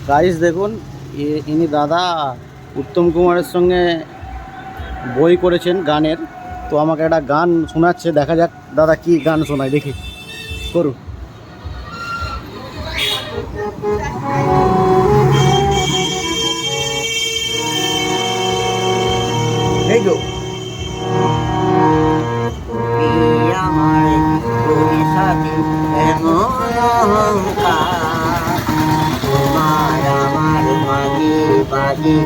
Guys দেখুন, ইনি দাদা উত্তম কুমারের সঙ্গে বই করেছেন গানের। তো আমাকে একটা গান শোনাচ্ছে, দেখা যাক দাদা কি গান শোনায়, দেখি করুন। এই তো আমার জীবনে সাথী এমন অহংকার, তোমার আমার মাঝে বাজে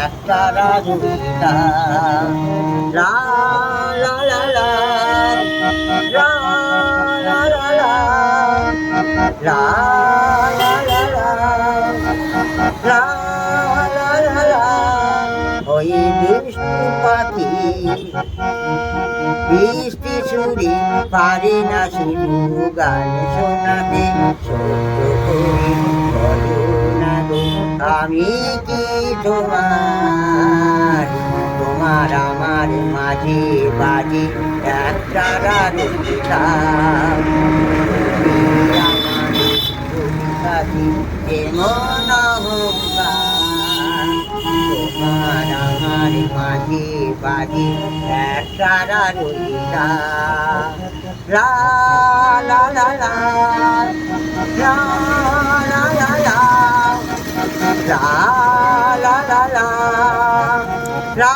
একটা রাজুতা। লা লা লা লা লা লা লা লা লা লা লা লা লা লা লা। ওই দুষ্টু পাখি বৃষ্টি ছুরি পারে না শুধু গান শোনাতে, সত্য করে বলো না গো আমি কি তোমার, তোমার আমার মাঝে বাজে একটা রাজুতা। এমন অহংকার, তোমার আমার মাঝে বাজে একটা রাজুতা। লা লা লা লা লা লা লা লা লা লা লা লা লা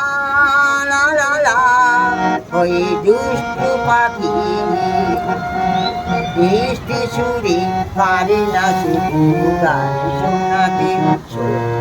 লা লা লা। ওই দুষ্টু পাখি বৃষ্টি ছুরি পারে না শুধু গান শোনাতে।